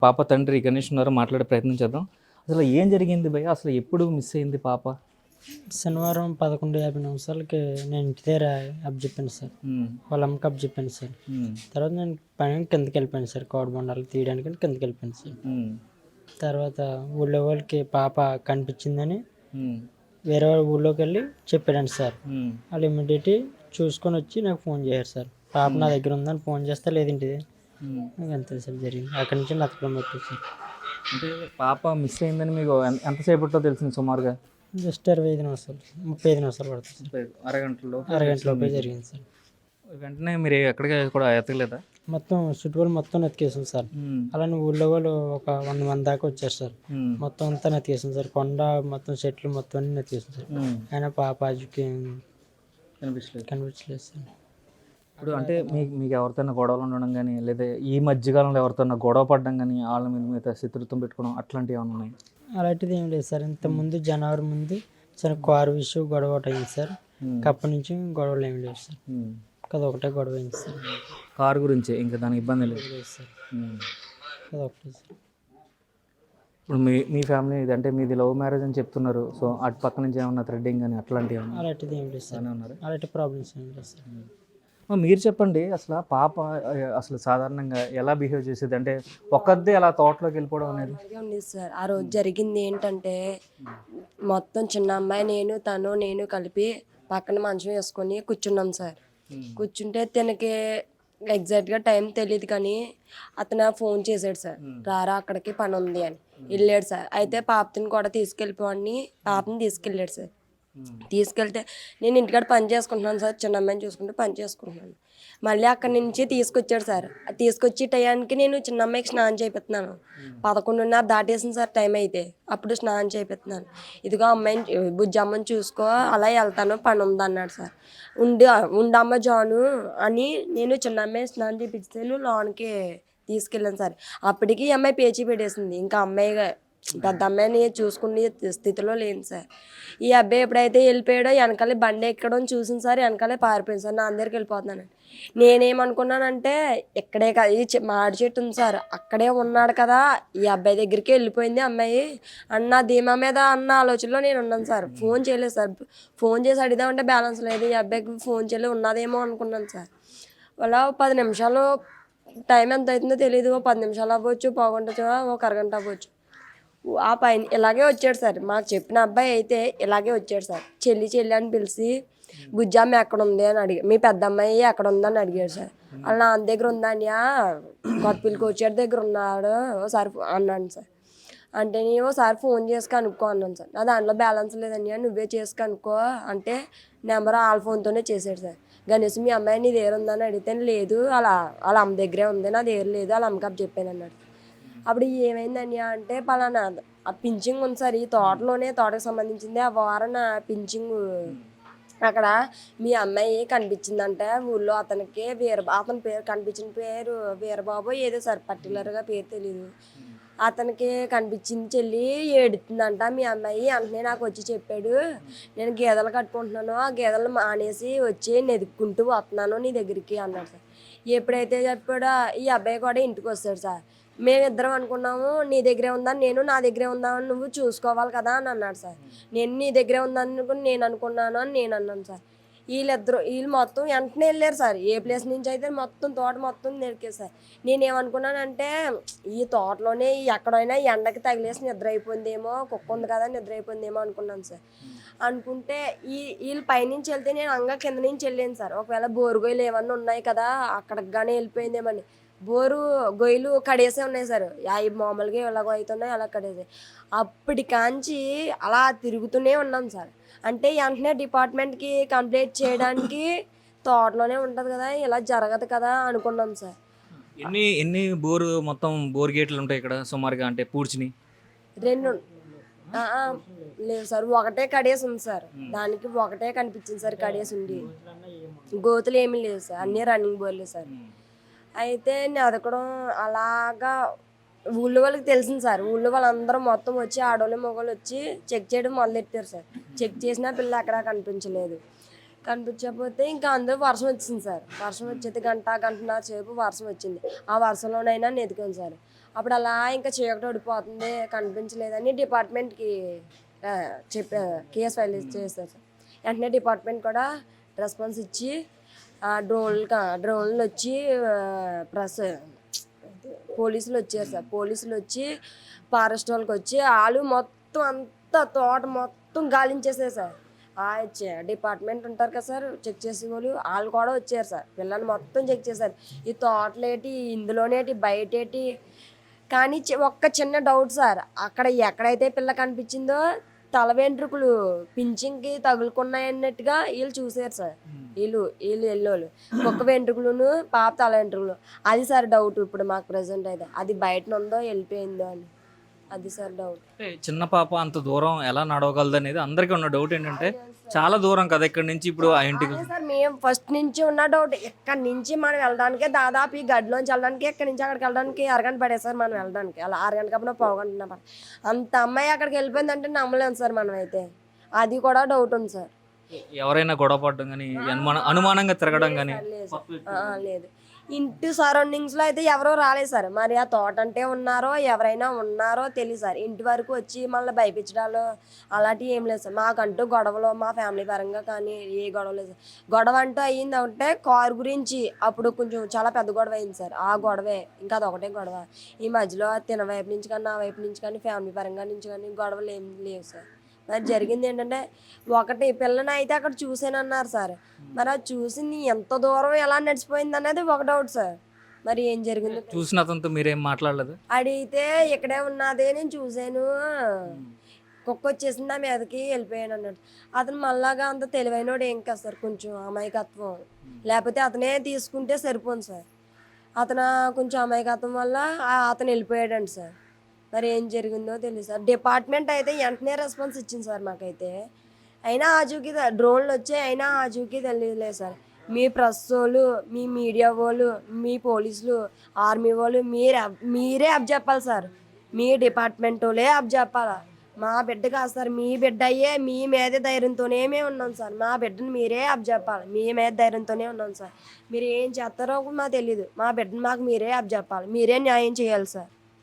పాప తండ్రి గణేష్ ఉన్నారు. మాట్లాడే ప్రయత్నం చేద్దాం. అసలు ఏం జరిగింది భయ్య? అసలు ఎప్పుడు మిస్ అయింది పాప? శనివారం 11:50 నేను ఇంటి దగ్గర అప్పచెప్పాను సార్. వాళ్ళ అమ్మకి అప్పచెప్పాను సార్. తర్వాత నేను పైన కిందకి వెళ్ళిపోయాను సార్. కోడిబొండాలు తీయడానికి కిందకి వెళ్ళిపోయాను సార్. తర్వాత ఊళ్ళో వాళ్ళకి పాప కనిపించిందని వేరే వాళ్ళ ఊళ్ళోకి వెళ్ళి చెప్పాడండి సార్. వాళ్ళు ఇమ్మీడియట్ చూసుకొని వచ్చి నాకు ఫోన్ చేశారు సార్. పాప నా దగ్గర ఉందని ఫోన్ చేస్తే లేదండి నాకు అంతే సార్ జరిగింది. అక్కడి నుంచి నచ్చడం పట్టింది సార్. అంటే పాప మిస్ అయిందని మీకు ఎంతసేపట్లో తెలిసింది సుమారుగా? జస్ట్ 25 నిమిషాలు 35 నిమిషాలు పడుతుంది. అరగంటలోపే జరిగింది సార్. వెంటనే మీరు ఎక్కడికి కూడా ఎతకలేదా? మొత్తం చుట్టుపక్కల మొత్తం నెతికేసాం సార్. అలానే ఊళ్ళో వాళ్ళు ఒక 100 మంది దాకా వచ్చారు సార్. మొత్తం అంతా నెతికేసాం సార్. కొండ మొత్తం చెట్లు మొత్తం అన్ని నెతికేసాం సార్. అయినా పాప ఆజుకి కనిపించలేదు సార్. ఇప్పుడు అంటే మీకు ఎవరితోనా గొడవలు ఉండడం కానీ, లేదా ఈ మధ్యకాలంలో ఎవరితోనా గొడవ పడడం కానీ, వాళ్ళ మీద శత్రుత్వం పెట్టుకోవడం అట్లాంటివి ఏమైనా ఉన్నాయి? అలాంటిది ఏం లేదు సార్. ఇంతకుముందు జనవరి ముందు సరే కారు విషయం గొడవ ఒకటి అయింది సార్. అప్పటి నుంచి గొడవలు ఏమి లేవు సార్. అదొకటే గొడవ అయింది సార్. కారు గురించి ఇంకా దానికి ఇబ్బంది లేదు సార్. అదొకటే సార్. ఇప్పుడు మీ ఫ్యామిలీ ఇది అంటే మీది లవ్ మ్యారేజ్ అని చెప్తున్నారు. సో అటు పక్క నుంచి ఏమన్నా థ్రెడ్డింగ్ కానీ అట్లాంటివి అలాంటిది ఏం లేదు సార్. అలాంటి ప్రాబ్లమ్స్ ఏం లేదు సార్. మీరు చెప్పండి, అసలు పాప అసలు సాధారణంగా ఎలా బిహేవ్ చేసేది? అంటే ఒక్కదే అలా తోటలోకి వెళ్ళిపోవడం అనేది ఉంది సార్. ఆ రోజు జరిగింది ఏంటంటే, మొత్తం చిన్న అమ్మాయి నేను కలిపి పక్కన మంచం వేసుకొని కూర్చున్నాం సార్. కూర్చుంటే తనకి ఎగ్జాక్ట్గా టైం తెలియదు కానీ అతను ఫోన్ చేశాడు సార్, రారా అక్కడికి పని ఉంది అని. వెళ్ళాడు సార్. అయితే పాపని కూడా తీసుకెళ్ళిపోవని పాపని తీసుకెళ్ళాడు సార్. తీసుకెళ్తే నేను ఇంటికాడ పని చేసుకుంటున్నాను సార్. చిన్న అమ్మాయిని చూసుకుంటూ పని చేసుకుంటున్నాను. మళ్ళీ అక్కడి నుంచి తీసుకొచ్చాడు సార్. తీసుకొచ్చి టయానికి నేను చిన్న అమ్మాయికి స్నానం చేపిస్తున్నాను. 11:30 దాటేసింది సార్ టైం. అయితే అప్పుడు స్నానం చేపిస్తున్నాను. ఇదిగో అమ్మాయిని బుజ్జమ్మని చూసుకో, అలా వెళ్తాను పని ఉంది అన్నాడు సార్. ఉండమ్మ జాను అని నేను చిన్న అమ్మాయి స్నానం చేపిస్తే లోనికి తీసుకెళ్ళాను సార్. అప్పటికి ఈ అమ్మాయి పేచీ పెట్టేసింది. ఇంకా అమ్మాయిగా పెద్ద అమ్మాయిని చూసుకునే స్థితిలో లేను సార్. ఈ అబ్బాయి ఎప్పుడైతే వెళ్ళిపోయాడో వెనకాలే బండి ఎక్కడం చూసింది సార్. వెనకాలే పారిపోయింది సార్. నా అందరికి వెళ్ళిపోతున్నాను. నేనేమనుకున్నానంటే ఇక్కడే కదా ఈ మాడి చెట్టు ఉంది సార్, అక్కడే ఉన్నాడు కదా, ఈ అబ్బాయి దగ్గరికి వెళ్ళిపోయింది అమ్మాయి అన్న ధీమా మీద అన్న ఆలోచనలో నేను ఉన్నాను సార్. ఫోన్ చేయలేదు సార్. ఫోన్ చేసి అడిగిదామంటే బ్యాలెన్స్ లేదు. ఈ అబ్బాయికి ఫోన్ చేయలేదు, ఉన్నదేమో అనుకున్నాను సార్. అలా 10 నిమిషాలు టైం ఎంత అవుతుందో తెలియదు. 10 నిమిషాలు అవ్వచ్చు, పావుగంట, ఒక అరగంట అవ్వచ్చు. ఆ పైన ఇలాగే వచ్చాడు సార్. మాకు చెప్పిన అబ్బాయి అయితే ఇలాగే వచ్చాడు సార్. చెల్లి అని పిలిచి బుజ్జమ్మ ఎక్కడ ఉంది అని అడిగాడు. మీ పెద్ద అమ్మాయి ఎక్కడ ఉందని అడిగాడు సార్. వాళ్ళ నాన్న దగ్గర ఉందని, కొత్తపిల్లి కోచేటి దగ్గర ఉన్నాడు ఒకసారి అన్నాను సార్. అంటే నేను ఒకసారి ఫోన్ చేసి కనుక్కో అన్నాను సార్. నా దాంట్లో బ్యాలెన్స్ లేదని, నువ్వే చేసి కనుక్కో అంటే నెంబర్ వాళ్ళ ఫోన్తోనే చేశాడు సార్. గణేష్ మీ అమ్మాయి నీ దగ్గర ఉందని అడిగితే లేదు, వాళ్ళ అమ్మ దగ్గరే ఉంది, నా దగ్గర లేదు, వాళ్ళ అమ్మకప్పు చెప్పాను అన్నాడు. అప్పుడు ఏమైందని అంటే పలానా ఆ పింఛింగ్ ఉంది సార్. ఈ తోటకు సంబంధించింది. ఆ వారన పింఛింగ్ అక్కడ మీ అమ్మాయి కనిపించిందంట ఊళ్ళో. అతనికి అతని పేరు కనిపించిన పేరు వీరబాబు ఏదో సార్, పర్టికులర్గా పేరు తెలీదు. అతనికి కనిపించింది చెల్లి, ఏడుతుందంట మీ అమ్మాయి. అంటే నాకు వచ్చి చెప్పాడు, నేను గేదెలు కట్టుకుంటున్నాను, ఆ గేదెలు మానేసి వచ్చి నెదుక్కుంటూ వస్తున్నాను నీ దగ్గరికి అన్నాడు సార్. ఎప్పుడైతే చెప్పాడో ఈ అబ్బాయి కూడా ఇంటికి వస్తాడు సార్. మేమిద్దరం అనుకున్నాము నీ దగ్గరే ఉందని, నేను నా దగ్గరే ఉందామని నువ్వు చూసుకోవాలి కదా అని అన్నాడు సార్. నేను నీ దగ్గరే ఉందని నేను అనుకున్నాను అని నేను అన్నాను సార్. వీళ్ళు మొత్తం వెంటనే వెళ్ళారు సార్. ఏ ప్లేస్ నుంచి అయితే మొత్తం తోట మొత్తం నరికేశారు. నేనేమనుకున్నానంటే ఈ తోటలోనే ఎక్కడైనా ఎండకి తగిలేసి నిద్ర అయిపోయిందేమో, కుక్క ఉంది కదా నిద్ర అయిపోయిందేమో అనుకున్నాను సార్. అనుకుంటే వీళ్ళు పైనుంచి వెళ్తే నేను అంగా కింద నుంచి వెళ్ళాను సార్. ఒకవేళ బోరుగొయ్యలు ఏమన్నా ఉన్నాయి కదా అక్కడికి కానీ వెళ్ళిపోయిందేమని. గొయ్యలు కడేసే ఉన్నాయి సార్. అవి మామూలుగా ఎలాగో అవుతున్నాయి అలా కడేసాయి. అప్పటికాంచి అలా తిరుగుతూనే ఉన్నాం సార్. అంటే వెంటనే డిపార్ట్మెంట్కి కంప్లైంట్ చేయడానికి తోటలోనే ఉంటుంది కదా, ఇలా జరగదు కదా అనుకున్నాం సార్. ఎన్ని మొత్తం బోర్ గేట్లు ఉంటాయి ఇక్కడ సుమారుగా? అంటే పూడ్చిని 2 లేదు సార్, ఒకటే కడేసి ఉంది సార్. దానికి ఒకటే కనిపించింది సార్ కడేసి ఉండి. గోతులు ఏమీ లేవు సార్, అన్నీ రన్నింగ్ బోర్లే సార్. అయితే ఎదకడం అలాగా ఊళ్ళో వాళ్ళకి తెలిసింది సార్. ఊళ్ళో వాళ్ళందరూ మొత్తం వచ్చి ఆడవాళ్ళు మగవాళ్ళు వచ్చి చెక్ చేయడం మొదలెట్టారు సార్. చెక్ చేసినా పిల్ల ఎక్కడా కనిపించలేదు. కనిపించకపోతే ఇంకా అందరూ వర్షం వచ్చింది సార్. వర్షం వచ్చేది గంటన్నర సేపు వర్షం వచ్చింది. ఆ వర్షంలోనైనా నెతికాం సార్. అప్పుడు అలా ఇంకా చీకటి ఓడిపోతుంది కనిపించలేదని డిపార్ట్మెంట్కి చెప్పా కేసు ఫైల్ చేశారు సార్. వెంటనే డిపార్ట్మెంట్ కూడా రెస్పాన్స్ ఇచ్చి డ్రోన్లు వచ్చి పోలీసులు వచ్చారు సార్. పోలీసులు వచ్చి ఫారెస్ట్ వాళ్ళకి వచ్చి వాళ్ళు మొత్తం అంతా తోట మొత్తం గాలించేసారు సార్. డిపార్ట్మెంట్ ఉంటారు కదా సార్ చెక్ చేసే వాళ్ళు కూడా వచ్చారు సార్. పిల్లలు మొత్తం చెక్ చేశారు, ఈ తోటలేటి ఇందులోనేటి బయటేటి. కానీ ఒక్క చిన్న డౌట్ సార్, అక్కడ ఎక్కడైతే పిల్ల కనిపించిందో తల వెంట్రుకలు పింఛన్కి తగులుకున్నాయన్నట్టుగా వీళ్ళు చూసారు సార్. వీళ్ళు ఎల్లోళ్ళు కుక్క వెంట్రుకలును పాప తల వెంట్రుకలు. అది సార్ డౌట్ ఇప్పుడు మాకు ప్రజెంట్ అయితే. అది బయట ఉందో వెళ్ళిపోయిందో అని, అది సార్ డౌట్. చిన్న పాప అంత దూరం ఎలా నడవగలదు అనేది అందరికీ ఉన్న డౌట్. ఏంటంటే చాలా దూరం కదా ఇక్కడ నుంచి ఇప్పుడు ఆ ఇంటికి. సార్ మేము ఫస్ట్ నుంచి ఉన్న డౌట్, ఇక్కడ నుంచి మనం వెళ్ళడానికి దాదాపు ఈ గడిలోంచి వెళ్ళడానికి ఇక్కడి నుంచి అక్కడికి వెళ్ళడానికి అరగంట పడేది సార్. మనం వెళ్ళడానికి అలా అరగంట కప్పున పోగొంటున్నా అంత అమ్మాయి అక్కడికి వెళ్ళిపోయిందంటే నమ్మలేము సార్ మనం అయితే. అది కూడా డౌట్ ఉంది సార్. ఎవరైనా గొడవ పడడం కానీ అనుమానంగా తిరగడం కానీ లేదు. ఇంటి సరౌండింగ్స్లో అయితే ఎవరో రాలేదు సార్. మరి ఆ తోట అంటే ఉన్నారో ఎవరైనా ఉన్నారో తెలియదు సార్. ఇంటి వరకు వచ్చి మళ్ళీ భయపించడాలు అలాంటివి ఏం లేదు సార్. మాకంటూ గొడవలు మా ఫ్యామిలీ పరంగా కానీ ఏ గొడవ లేదు సార్. గొడవ అంటూ అయ్యింది అంటే కారు గురించి, అప్పుడు కొంచెం చాలా పెద్ద గొడవ అయింది సార్. ఆ గొడవే, ఇంకా అదొకటే గొడవ. ఈ మధ్యలో తిన వైపు నుంచి కానీ నా వైపు నుంచి కానీ ఫ్యామిలీ పరంగా నుంచి కానీ గొడవలు ఏం లేవు సార్. మరి జరిగింది ఏంటంటే ఒకటి పిల్లని అయితే అక్కడ చూసానన్నారు సార్. మరి అది చూసింది ఎంత దూరం ఎలా నడిచిపోయింది అనేది ఒక డౌట్ సార్. మరి ఏం జరిగింది చూసిన అతనితో మీరేం మాట్లాడలేదు? అడిగితే ఇక్కడే ఉన్నదే నేను చూశాను, కుక్క వచ్చేసింది ఆ మీదకి వెళ్ళిపోయాను అన్నాడు. అతను మళ్ళాగా అంత తెలివైనోడు ఏం కాదు సార్, కొంచెం అమాయకత్వం. లేకపోతే అతనే తీసుకుంటే సరిపోను సార్. అతను కొంచెం అమాయకత్వం వల్ల అతను వెళ్ళిపోయాడండి సార్. మరి ఏం జరిగిందో తెలియదు సార్. డిపార్ట్మెంట్ అయితే వెంటనే రెస్పాన్స్ ఇచ్చింది సార్ మాకైతే. అయినా ఆజూకి డ్రోన్లు వచ్చాయి, అయినా ఆజూకి తెలియలేదు సార్. మీ ప్రెస్ వాళ్ళు, మీ మీడియా వాళ్ళు, మీ పోలీసులు, ఆర్మీ వాళ్ళు మీరే అప్ చెప్పాలి సార్. మీ డిపార్ట్మెంట్ వాళ్ళే అప్ చెప్పాలి. మా బిడ్డ కాదు సార్, మీ బిడ్డ అయ్యే మీ మీద ధైర్యంతోనే మేము ఉన్నాం సార్. మా బిడ్డను మీరే అప్ చెప్పాలి. మీ మీద ధైర్యంతోనే ఉన్నాం సార్. మీరు ఏం చేస్తారో మాకు తెలియదు. మా బిడ్డను మాకు మీరే అప్ చెప్పాలి, మీరే న్యాయం చేయాలి సార్.